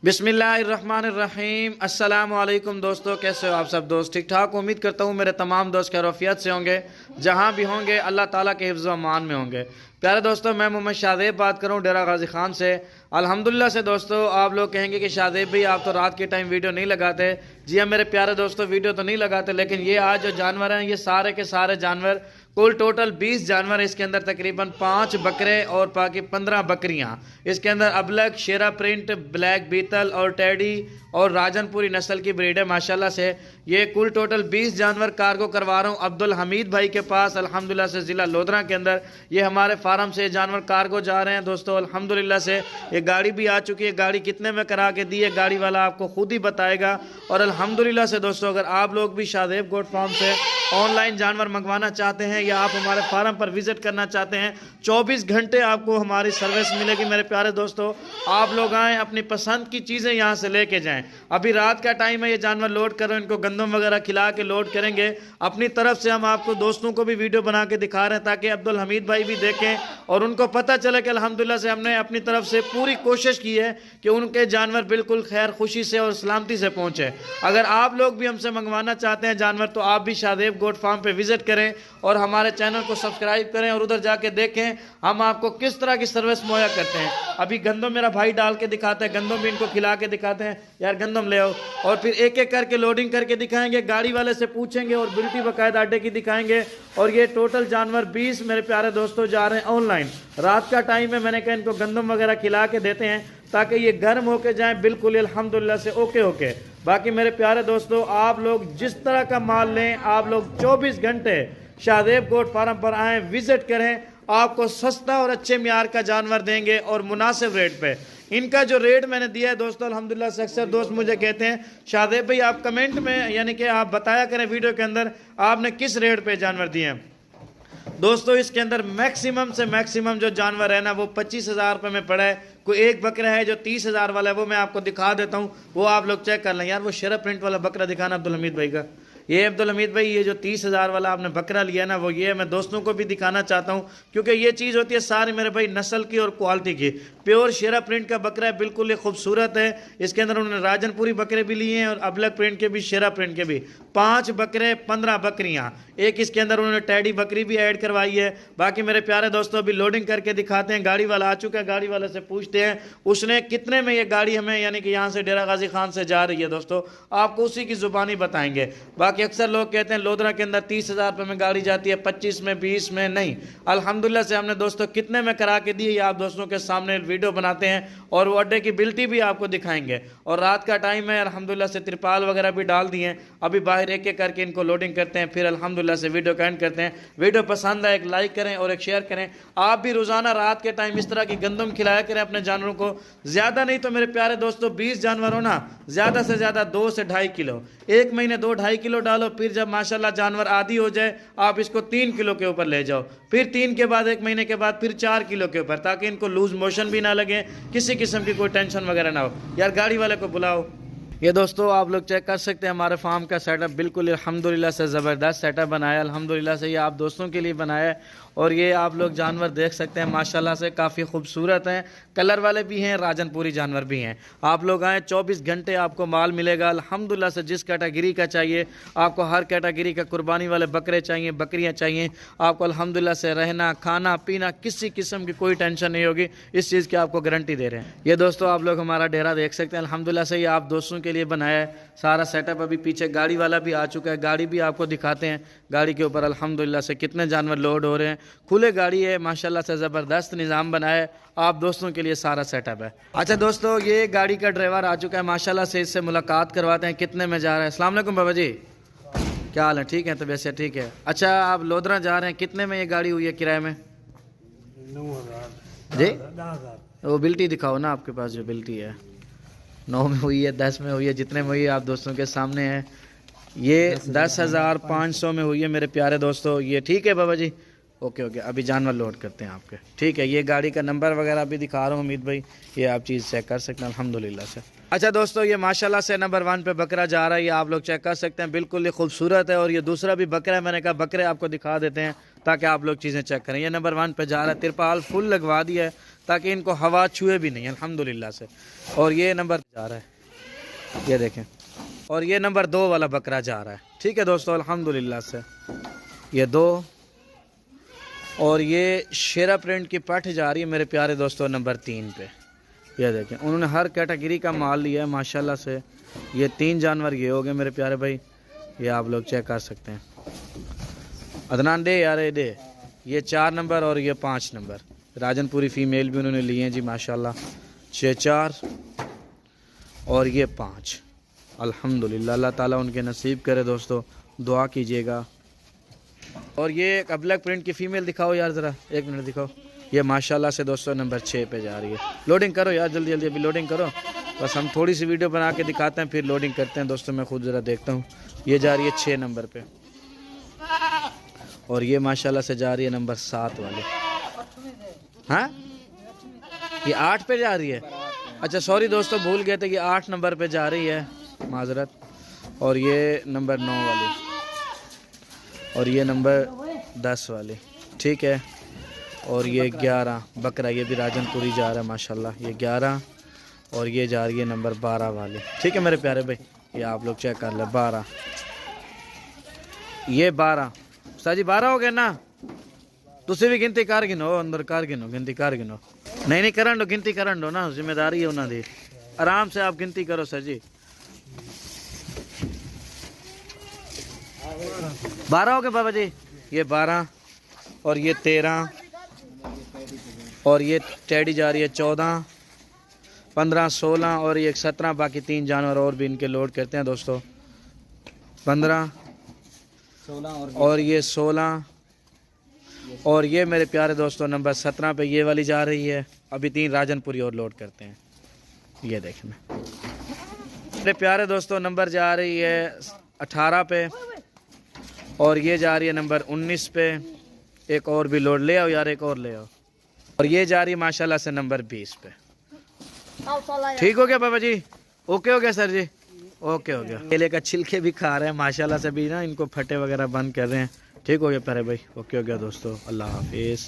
बिस्मिल्लाहिर्रहमानिर्रहीम। अस्सलाम वालेकुम दोस्तों, कैसे हो आप सब दोस्त? ठीक ठाक। उम्मीद करता हूँ मेरे तमाम दोस्त खैरियत से होंगे। जहाँ भी होंगे अल्लाह ताला के हिफ्ज़ व अमान में होंगे। प्यारे दोस्तों, मैं मोहम्मद शाहज़ेब बात कर रहा हूँ डेरा गाजी खान से। अल्हम्दुलिल्लाह से दोस्तों, आप लोग कहेंगे कि शाहज़ेब भाई आप तो रात के टाइम वीडियो नहीं लगाते। जी हाँ मेरे प्यारे दोस्तों, वीडियो तो नहीं लगाते, लेकिन ये आज जो जानवर हैं ये सारे के सारे जानवर, कुल टोटल 20 जानवर। इसके अंदर तकरीबन 5 बकरे और बाकी 15 बकरियां। इसके अंदर अबलग, शेरा प्रिंट, ब्लैक बीतल और टैडी और राजनपुरी नस्ल की ब्रीड है माशाल्लाह से। ये कुल टोटल 20 जानवर कार्गो करवा रहा हूँ अब्दुल हमीद भाई के पास अल्हम्दुलिल्लाह से, ज़िला लोधरा के अंदर। ये हमारे फार्म से जानवर कार्गो जा रहे हैं दोस्तों अल्हम्दुलिल्लाह से। ये गाड़ी भी आ चुकी है। गाड़ी कितने में करा के दी है गाड़ी वाला आपको खुद ही बताएगा। और अल्हम्दुलिल्लाह से दोस्तों, अगर आप लोग भी शाहज़ेब गोट फार्म से ऑनलाइन जानवर मंगवाना चाहते हैं या आप हमारे फार्म पर विजिट करना चाहते हैं, 24 घंटे आपको हमारी सर्विस मिलेगी मेरे प्यारे दोस्तों। आप लोग आएँ, अपनी पसंद की चीज़ें यहाँ से लेके जाएं। अभी रात का टाइम है, ये जानवर लोड करो, इनको गंदम वगैरह खिला के लोड करेंगे। अपनी तरफ से हम आपको दोस्तों को भी वीडियो बना के दिखा रहे हैं ताकि अब्दुल हमीद भाई भी देखें और उनको पता चले कि अल्हम्दुलिल्लाह से हमने अपनी तरफ से पूरी कोशिश की है कि उनके जानवर बिल्कुल खैर खुशी से और सलामती से पहुँचे। अगर आप लोग भी हमसे मंगवाना चाहते हैं जानवर, तो आप भी शाहज़ेब गोट फार्म पे विजिट करें और हमारे चैनल को सब्सक्राइब करें और उधर जाके देखें हम आपको किस तरह की सर्विस मुहैया करते हैं। अभी गंदम मेरा भाई डाल के दिखाता है, गंदम भी इनको खिला के दिखाते हैं, यार गंदम ले आओ, और फिर एक एक करके लोडिंग करके दिखाएंगे। गाड़ी वाले से पूछेंगे और बिल्टी बाकायदा अड्डे की दिखाएंगे। और ये टोटल जानवर 20 मेरे प्यारे दोस्तों जा रहे हैं ऑनलाइन। रात का टाइम है, मैंने कहा इनको गंदम वगैरह खिला के देते हैं ताकि ये गर्म होके जाएं बिल्कुल अल्हम्दुलिल्लाह से ओके ओके। बाकी मेरे प्यारे दोस्तों, आप लोग जिस तरह का माल लें, आप लोग 24 घंटे शाहज़ेब गोट फार्म पर आएँ, विजिट करें। आपको सस्ता और अच्छे म्यार का जानवर देंगे और मुनासिब रेट पे। इनका जो रेट मैंने दिया है दोस्तों अल्हम्दुलिल्लाह से, अक्सर दोस्त मुझे कहते हैं शाहज़ेब भाई आप कमेंट में यानी कि आप बताया करें वीडियो के अंदर आपने किस रेट पे जानवर दिए हैं। दोस्तों इसके अंदर मैक्सिमम से मैक्सिमम जो जानवर है ना वो 25,000 रुपये में पड़ा है। कोई एक बकरा है जो 30,000 वाला है, वो मैं आपको दिखा देता हूँ, वो आप लोग चेक कर लें। यार वो शेरा प्रिंट वाला बकरा दिखाना अब्दुल हमीद भाई का। ये अब्दुल हमीद भाई, ये जो 30,000 वाला आपने बकरा लिया ना, वो ये मैं दोस्तों को भी दिखाना चाहता हूँ क्योंकि ये चीज़ होती है सारी मेरे भाई नस्ल की और क्वालिटी की। प्योर शेरा प्रिंट का बकरा है, बिल्कुल ये खूबसूरत है। इसके अंदर उन्होंने राजनपुरी बकरे भी लिए हैं और अबलग प्रिंट के भी, शेरा प्रिंट के भी। 5 बकरे 15 बकरियाँ। एक इसके अंदर उन्होंने टैडी बकरी भी ऐड करवाई है। बाकी मेरे प्यारे दोस्तों अभी लोडिंग करके दिखाते हैं। गाड़ी वाला आ चुका है, गाड़ी वाले से पूछते हैं उसने कितने में ये गाड़ी हमें यानी कि यहाँ से डेरा गाजी खान से जा रही है। दोस्तों आपको उसी की ज़ुबानी बताएंगे। बाकी अक्सर लोग कहते हैं लोधरा के अंदर 30,000 रुपये में गाड़ी जाती है, 25 में, 20 में। नहीं, अल्हम्दुलिल्लाह से हमने दोस्तों कितने में करा के दी है आप दोस्तों के सामने वीडियो बनाते हैं और वो अड्डे की बिल्टी भी आपको दिखाएंगे। और रात का टाइम है, अल्हम्दुलिल्लाह से तिरपाल वगैरह भी डाल दिए हैं। अभी बाहर एक एक करके इनको लोडिंग करते हैं, फिर अल्हम्दुलिल्लाह से वीडियो का एंड करते हैं। वीडियो पसंद आए एक लाइक करें और एक शेयर करें। आप भी रोज़ाना रात के टाइम इस तरह की गंदम खिलाया करें अपने जानवरों को। ज़्यादा नहीं तो मेरे प्यारे दोस्तों 20 जानवर हो ना, ज़्यादा से ज़्यादा 2 से 2.5 किलो, एक महीने 2-2.5 किलो डालो। फिर जब माशाल्लाह जानवर आदी हो जाए आप इसको 3 किलो के ऊपर ले जाओ। फिर 3 के बाद, 1 महीने के बाद फिर 4 किलो के ऊपर, ताकि इनको लूज मोशन भी ना लगे, किसी किस्म की कोई टेंशन वगैरह ना हो। यार गाड़ी वाले को बुलाओ। ये दोस्तों आप लोग चेक कर सकते हैं हमारे फार्म का सेटअप, बिल्कुल अल्हम्दुलिल्लाह से ज़बरदस्त सेटअप बनाया है। अल्हम्दुलिल्लाह से ये आप दोस्तों के लिए बनाया है। और ये आप लोग जानवर देख सकते हैं माशाल्लाह से काफ़ी खूबसूरत हैं, कलर वाले भी हैं, राजनपुरी जानवर भी हैं। आप लोग आएँ, 24 घंटे आपको माल मिलेगा अल्हम्दुलिल्लाह से। जिस कैटेगरी का चाहिए आपको, हर कैटेगरी का, कुर्बानी वाले बकरे चाहिए, बकरियाँ चाहिए आपको, अल्हम्दुलिल्लाह से रहना खाना पीना किसी किस्म की कोई टेंशन नहीं होगी। इस चीज़ की आपको गारंटी दे रहे हैं। ये दोस्तों आप लोग हमारा डेरा देख सकते हैं अल्हम्दुलिल्लाह से, ये आप दोस्तों के लिए बनाया है सारा सेटअप। अभी पीछे गाड़ी वाला भी आ चुका है, गाड़ी भी आपको दिखाते हैं। गाड़ी के ऊपर अल्हम्दुलिल्लाह से कितने जानवर लोड हो रहे हैं। खुले गाड़ी है माशाल्लाह से, ज़बरदस्त निज़ाम बनाया है आप दोस्तों के लिए, सारा सेटअप है। अच्छा दोस्तों, ये गाड़ी का ड्राइवर आ चुका है माशाल्लाह से, इससे मुलाकात करवाते हैं कितने में जा रहा है। अस्सलाम वालेकुम बाबा जी, क्या हाल है? ठीक है, तबीयत से ठीक है। अच्छा आप लोधरा जा रहे हैं, कितने में ये गाड़ी हुई है किराए में? 9,000 जी। वो बिल्टी दिखाओ ना, आपके पास जो बिल्टी है। 9 में हुई है, 10 में हुई है, जितने में हुई है आप दोस्तों के सामने है। ये 10,500 में हुई है मेरे प्यारे दोस्तों। ये ठीक है बाबा जी, ओके ओके, अभी जानवर लोड करते हैं आपके। ठीक है, ये गाड़ी का नंबर वगैरह भी दिखा रहा हूँ उम्मीद भाई, ये आप चीज़ चेक कर सकते हैं अल्हम्दुलिल्लाह से। अच्छा दोस्तों, ये माशाल्लाह से नंबर 1 पे बकरा जा रहा है, ये आप लोग चेक कर सकते हैं, बिल्कुल ये खूबसूरत है। और ये दूसरा भी बकरा है, मैंने कहा बकरे आपको दिखा देते हैं ताकि आप लोग चीज़ें चेक करें। ये नंबर 1 पे जा रहा है, तिरपाल फुल लगवा दिया है ताकि इनको हवा छुए भी नहीं अल्हम्दुलिल्लाह से। और ये नंबर जा रहा है, ये देखें। और ये नंबर 2 वाला बकरा जा रहा है। ठीक है दोस्तों, अल्हम्दुलिल्लाह से ये 2। और ये शेरा प्रिंट की पठ जा रही है मेरे प्यारे दोस्तों नंबर 3 पे। ये देखें, उन्होंने हर कैटेगरी का माल लिया है माशाल्लाह से। ये 3 जानवर ये हो गए मेरे प्यारे भाई, ये आप लोग चेक कर सकते हैं। अदनान दे यार दे, ये 4 नंबर और ये 5 नंबर राजनपुरी फ़ीमेल भी उन्होंने लिए हैं जी माशाल्लाह। 6 4 और ये 5 अल्हम्दुलिल्लाह। अल्लाह ताला उनके नसीब करे दोस्तों, दुआ कीजिएगा। और ये एक अबलक प्रिंट की फ़ीमेल दिखाओ यार ज़रा, 1 मिनट दिखाओ। ये माशाल्लाह से दोस्तों नंबर 6 पे जा रही है। लोडिंग करो यार, जल्दी जल्दी अभी लोडिंग करो, बस हम थोड़ी सी वीडियो बना के दिखाते हैं फिर लोडिंग करते हैं दोस्तों। मैं खुद ज़रा देखता हूँ। ये जा रही है 6 नंबर पे। और ये माशाल्लाह से जा रही है नंबर 7 वाले। हाँ, ये 8 पे जा रही है। अच्छा सॉरी दोस्तों, भूल गए थे, ये 8 नंबर पे जा रही है, माजरत। और ये नंबर 9 वाली और ये नंबर 10 वाली। ठीक है, और ये 11 बकरा, ये भी राजनपुरी जा रहा है माशाल्लाह, ये 11। और ये जा रही है नंबर 12 वाली। ठीक है मेरे प्यारे भाई, ये आप लोग चेक कर ले। 12, ये 12 सर जी 12 हो गए ना। तुसी भी गिनती कर गिनो, अंदर कर गिनो, गिनती कर गिनो। नहीं करन दो, गिनती करन दो ना, जिम्मेदारी है उन्होंने। आराम से आप गिनती करो सर जी। 12 हो गए बाबा जी, ये 12 और ये 13 और ये टेडी जा रही है 14 15 16 और ये 17। बाकी 3 जानवर और भी इनके लोड करते हैं दोस्तों। 15 16 और ये 16 और ये मेरे प्यारे दोस्तों नंबर 17 पे ये वाली जा रही है। अभी 3 राजनपुरी और लोड करते हैं। ये देखना मेरे प्यारे दोस्तों, नंबर जा रही है 18 पे और ये जा रही है नंबर 19 पे। एक और भी लोड ले आओ यार, एक और ले आओ। और ये जा रही है माशाल्लाह से नंबर 20 पे। ठीक हो गया बाबा जी? ओके हो गया सर जी? ओके हो गया। केले का छिलके भी खा रहे हैं माशाल्लाह से, भी ना इनको फटे वगैरह बंद कर रहे हैं। ठीक हो गया प्यारे भाई, ओके हो गया दोस्तों, अल्लाह हाफिज़।